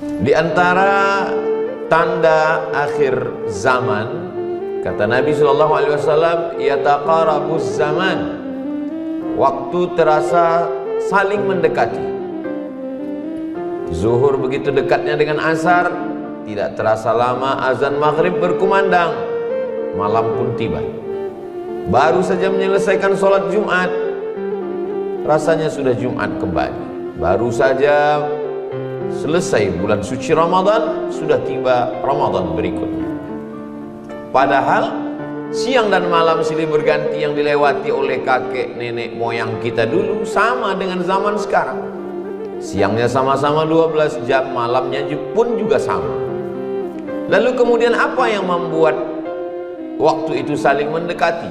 Di antara tanda akhir zaman, kata Nabi SAW, yataqarabuz zaman, waktu terasa saling mendekati. Zuhur begitu dekatnya dengan asar, tidak terasa lama azan maghrib berkumandang, malam pun tiba. Baru saja menyelesaikan sholat Jumat, rasanya sudah Jumat kembali. Baru saja selesai bulan suci Ramadan, sudah tiba Ramadan berikutnya. Padahal siang dan malam silih berganti yang dilewati oleh kakek nenek moyang kita dulu sama dengan zaman sekarang. Siangnya sama-sama 12 jam, malamnya pun juga sama. Lalu kemudian apa yang membuat waktu itu saling mendekati?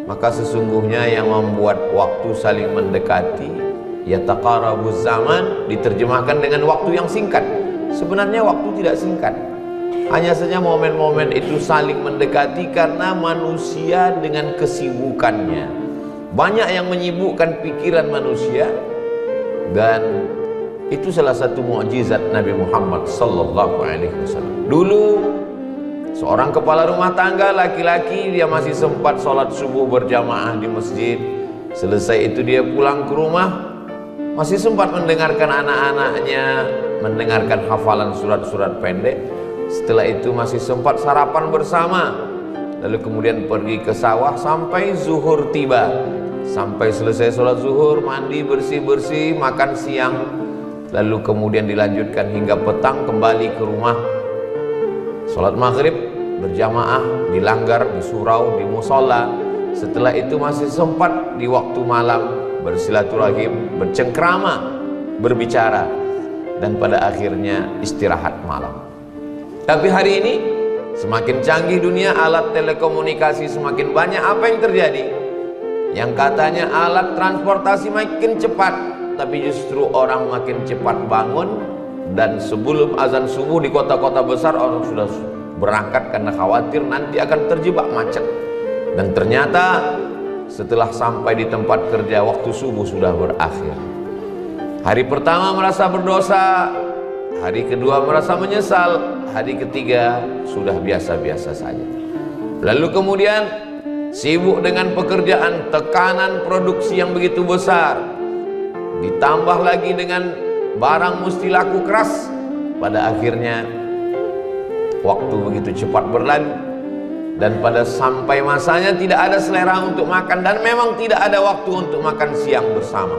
Maka sesungguhnya yang membuat waktu saling mendekati, yataqarabuz zaman, diterjemahkan dengan waktu yang singkat. Sebenarnya waktu tidak singkat, hanya saja momen-momen itu saling mendekati karena manusia dengan kesibukannya. Banyak yang menyibukkan pikiran manusia, dan itu salah satu mukjizat Nabi Muhammad SAW. Dulu seorang kepala rumah tangga laki-laki, dia masih sempat sholat subuh berjamaah di masjid. Selesai itu dia pulang ke rumah, masih sempat mendengarkan anak-anaknya mendengarkan hafalan surat-surat pendek. Setelah itu masih sempat sarapan bersama, lalu kemudian pergi ke sawah sampai zuhur tiba. Sampai selesai sholat zuhur, mandi, bersih-bersih, makan siang, lalu kemudian dilanjutkan hingga petang, kembali ke rumah, sholat maghrib berjamaah di langgar, di surau, di musola. Setelah itu masih sempat di waktu malam bersilaturahim, bercengkrama, berbicara, dan pada akhirnya istirahat malam. Tapi hari ini semakin canggih dunia, alat telekomunikasi semakin banyak. Apa yang terjadi? Yang katanya alat transportasi makin cepat, tapi justru orang makin cepat bangun, dan sebelum azan subuh di kota-kota besar orang sudah berangkat karena khawatir nanti akan terjebak macet. Dan ternyata setelah sampai di tempat kerja, waktu subuh sudah berakhir. Hari pertama merasa berdosa, hari kedua merasa menyesal, hari ketiga sudah biasa-biasa saja. Lalu kemudian sibuk dengan pekerjaan, tekanan produksi yang begitu besar, ditambah lagi dengan barang mesti laku keras. Pada akhirnya waktu begitu cepat berlalu, dan pada sampai masanya tidak ada selera untuk makan, dan memang tidak ada waktu untuk makan siang bersama.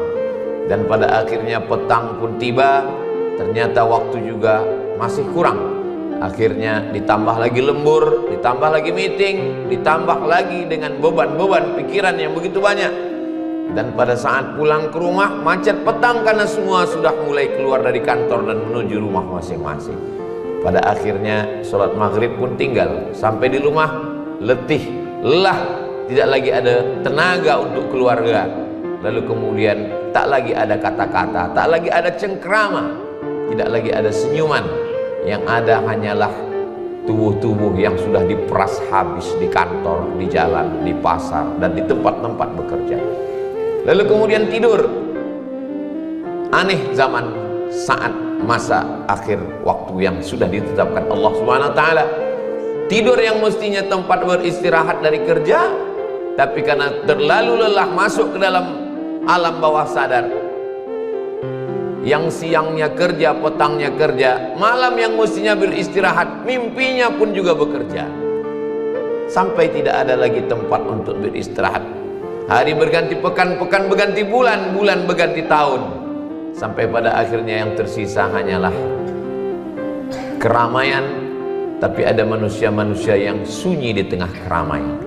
Dan pada akhirnya petang pun tiba, ternyata waktu juga masih kurang. Akhirnya ditambah lagi lembur, ditambah lagi meeting, ditambah lagi dengan beban-beban pikiran yang begitu banyak. Dan pada saat pulang ke rumah macet petang karena semua sudah mulai keluar dari kantor dan menuju rumah masing-masing. Pada akhirnya sholat maghrib pun tinggal. Sampai di rumah letih, lelah, tidak lagi ada tenaga untuk keluarga. Lalu kemudian tak lagi ada kata-kata, tak lagi ada cengkrama, tidak lagi ada senyuman. Yang ada hanyalah tubuh-tubuh yang sudah diperas habis di kantor, di jalan, di pasar, dan di tempat-tempat bekerja. Lalu kemudian tidur. Aneh zaman saat masa akhir waktu yang sudah ditetapkan Allah Subhanahu wa taala. Tidur yang mestinya tempat beristirahat dari kerja, tapi karena terlalu lelah masuk ke dalam alam bawah sadar, yang siangnya kerja, petangnya kerja, malam yang mestinya beristirahat, mimpinya pun juga bekerja. Sampai tidak ada lagi tempat untuk beristirahat. Hari berganti pekan, pekan berganti bulan, bulan berganti tahun. Sampai pada akhirnya yang tersisa hanyalah keramaian, tapi ada manusia-manusia yang sunyi di tengah keramaian.